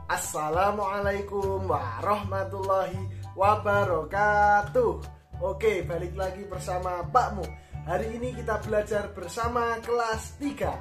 Assalamualaikum warahmatullahi wabarakatuh. Oke, balik lagi bersama Pakmu. Hari ini kita belajar bersama kelas 3.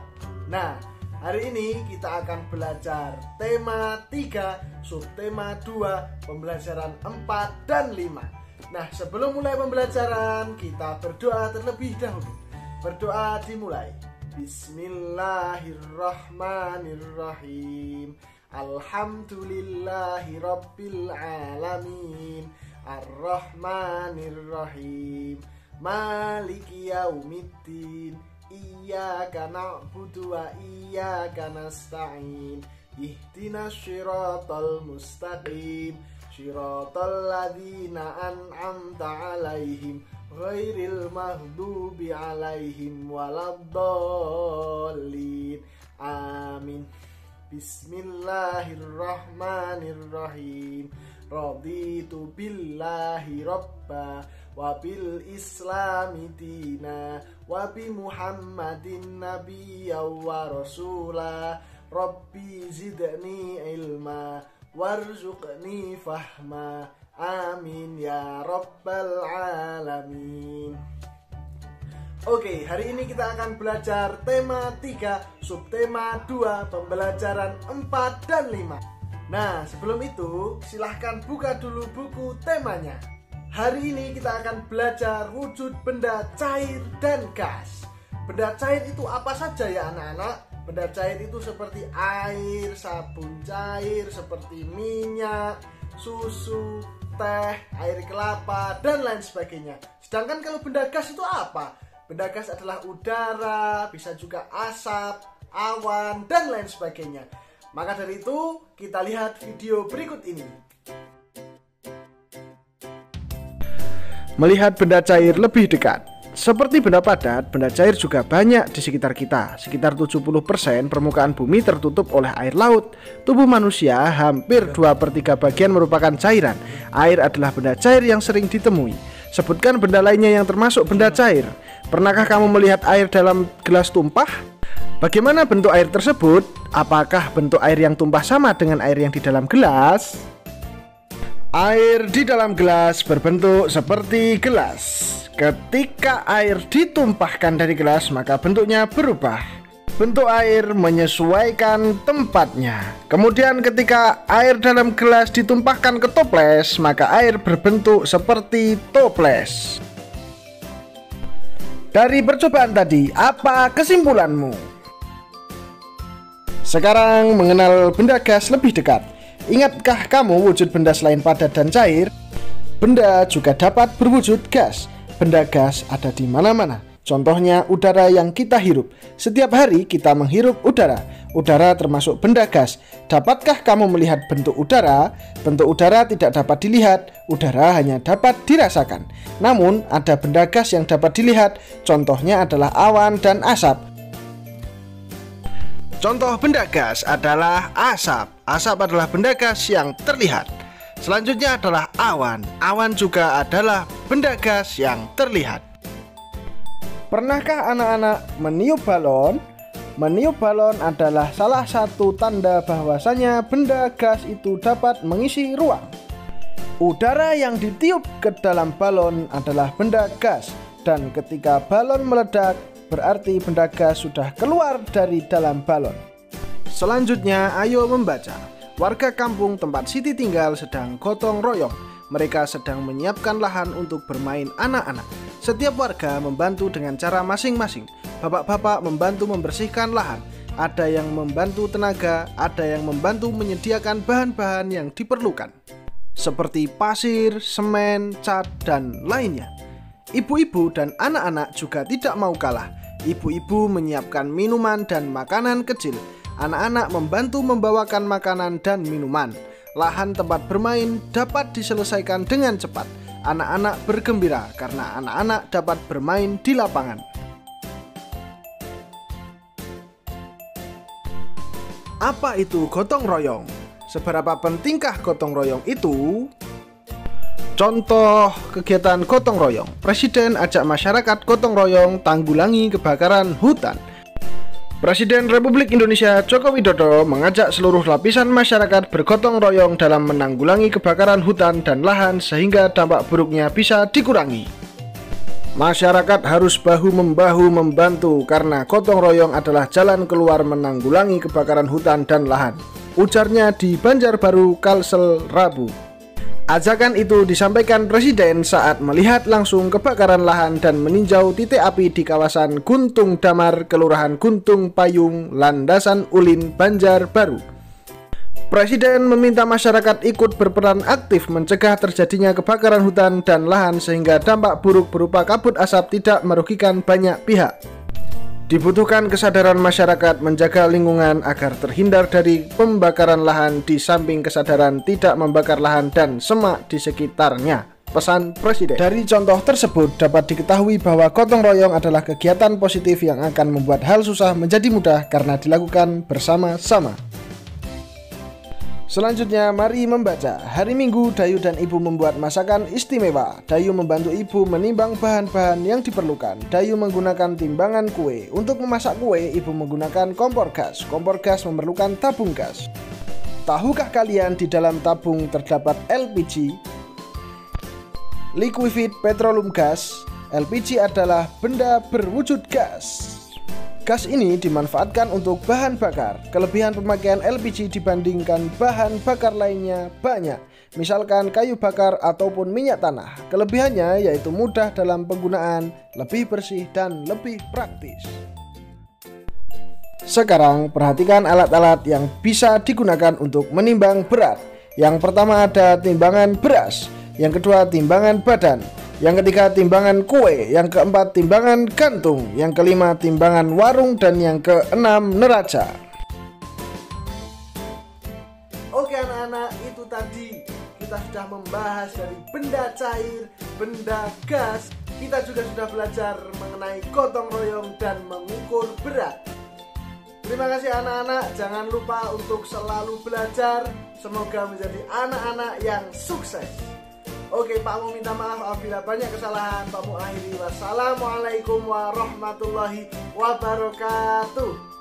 Nah, hari ini kita akan belajar tema 3, subtema 2, pembelajaran 4 dan 5. Nah, sebelum mulai pembelajaran, kita berdoa terlebih dahulu. Berdoa dimulai. Bismillahirrahmanirrahim. Alhamdulillahi rabbil alamin, arrahmanirrahim, maliki yaumiddin, iyyaka na'budu wa iyyaka nasta'in, ihdinas siratal mustaqim, siratal ladzina an'amta 'alaihim, ghairil maghdubi 'alaihim waladdallin. Amin. Bismillahirrahmanirrahim. Raditu billahi rabba wa bil islami dina wa bi muhammadin nabiyya wa rasula. Rabbi zidni ilma warzuqni fahma. Amin ya rabbal alamin. Oke, hari ini kita akan belajar tema 3, subtema 2, pembelajaran 4 dan 5. Nah, sebelum itu silahkan buka dulu buku temanya. Hari ini kita akan belajar wujud benda cair dan gas. Benda cair itu apa saja ya anak-anak? Benda cair itu seperti air, sabun cair, seperti minyak, susu, teh, air kelapa, dan lain sebagainya. Sedangkan kalau benda gas itu apa? Benda gas adalah udara, bisa juga asap, awan, dan lain sebagainya. Maka dari itu, kita lihat video berikut ini. Melihat benda cair lebih dekat. Seperti benda padat, benda cair juga banyak di sekitar kita. Sekitar 70% permukaan bumi tertutup oleh air laut. Tubuh manusia hampir 2/3 bagian merupakan cairan. Air adalah benda cair yang sering ditemui. Sebutkan benda lainnya yang termasuk benda cair. Pernahkah kamu melihat air dalam gelas tumpah? Bagaimana bentuk air tersebut? Apakah bentuk air yang tumpah sama dengan air yang di dalam gelas? Air di dalam gelas berbentuk seperti gelas. Ketika air ditumpahkan dari gelas, maka bentuknya berubah. Bentuk air menyesuaikan tempatnya. Kemudian ketika air dalam gelas ditumpahkan ke toples, maka air berbentuk seperti toples. Dari percobaan tadi, apa kesimpulanmu? Sekarang mengenal benda gas lebih dekat. Ingatkah kamu wujud benda selain padat dan cair? Benda juga dapat berwujud gas. Benda gas ada di mana-mana. Contohnya udara yang kita hirup. Setiap hari kita menghirup udara. Udara termasuk benda gas. Dapatkah kamu melihat bentuk udara? Bentuk udara tidak dapat dilihat. Udara hanya dapat dirasakan. Namun ada benda gas yang dapat dilihat. Contohnya adalah awan dan asap. Contoh benda gas adalah asap. Asap adalah benda gas yang terlihat. Selanjutnya adalah awan. Awan juga adalah benda gas yang terlihat. Pernahkah anak-anak meniup balon? Meniup balon adalah salah satu tanda bahwasanya benda gas itu dapat mengisi ruang. Udara yang ditiup ke dalam balon adalah benda gas, dan ketika balon meledak, berarti benda gas sudah keluar dari dalam balon. Selanjutnya, ayo membaca. Warga kampung tempat Siti tinggal sedang gotong royong. Mereka sedang menyiapkan lahan untuk bermain anak-anak. Setiap warga membantu dengan cara masing-masing. Bapak-bapak membantu membersihkan lahan. Ada yang membantu tenaga, ada yang membantu menyediakan bahan-bahan yang diperlukan, seperti pasir, semen, cat, dan lainnya. Ibu-ibu dan anak-anak juga tidak mau kalah. Ibu-ibu menyiapkan minuman dan makanan kecil. Anak-anak membantu membawakan makanan dan minuman. Lahan tempat bermain dapat diselesaikan dengan cepat. Anak-anak bergembira karena anak-anak dapat bermain di lapangan. Apa itu gotong royong? Seberapa pentingkah gotong royong itu? Contoh kegiatan gotong royong. Presiden ajak masyarakat gotong royong tanggulangi kebakaran hutan. Presiden Republik Indonesia Joko Widodo mengajak seluruh lapisan masyarakat bergotong royong dalam menanggulangi kebakaran hutan dan lahan sehingga dampak buruknya bisa dikurangi. Masyarakat harus bahu-membahu membantu karena gotong royong adalah jalan keluar menanggulangi kebakaran hutan dan lahan, ujarnya di Banjarbaru, Kalsel, Rabu. Ajakan itu disampaikan Presiden saat melihat langsung kebakaran lahan dan meninjau titik api di kawasan Guntung Damar, Kelurahan Guntung Payung, Landasan Ulin, Banjarbaru. Presiden meminta masyarakat ikut berperan aktif mencegah terjadinya kebakaran hutan dan lahan sehingga dampak buruk berupa kabut asap tidak merugikan banyak pihak. Dibutuhkan kesadaran masyarakat menjaga lingkungan agar terhindar dari pembakaran lahan di samping kesadaran tidak membakar lahan dan semak di sekitarnya, pesan Presiden. Dari contoh tersebut dapat diketahui bahwa gotong royong adalah kegiatan positif yang akan membuat hal susah menjadi mudah karena dilakukan bersama-sama. Selanjutnya, mari membaca. Hari Minggu, Dayu dan Ibu membuat masakan istimewa. Dayu membantu Ibu menimbang bahan-bahan yang diperlukan. Dayu menggunakan timbangan kue. Untuk memasak kue, Ibu menggunakan kompor gas. Kompor gas memerlukan tabung gas. Tahukah kalian di dalam tabung terdapat LPG? Liquefied Petroleum Gas. LPG adalah benda berwujud gas. Gas ini dimanfaatkan untuk bahan bakar. Kelebihan pemakaian LPG dibandingkan bahan bakar lainnya banyak, misalkan kayu bakar ataupun minyak tanah. Kelebihannya yaitu mudah dalam penggunaan, lebih bersih dan lebih praktis. Sekarang perhatikan alat-alat yang bisa digunakan untuk menimbang berat. Yang pertama ada timbangan beras, yang kedua timbangan badan, yang ketiga timbangan kue, yang keempat timbangan gantung, yang kelima timbangan warung, dan yang keenam neraca. Oke anak-anak, itu tadi kita sudah membahas dari benda cair, benda gas. Kita juga sudah belajar mengenai gotong royong dan mengukur berat. Terima kasih anak-anak, jangan lupa untuk selalu belajar. Semoga menjadi anak-anak yang sukses. Oke, Pak Mu minta maaf apabila banyak kesalahan. Pak Mu akhiri. Wassalamualaikum warahmatullahi wabarakatuh.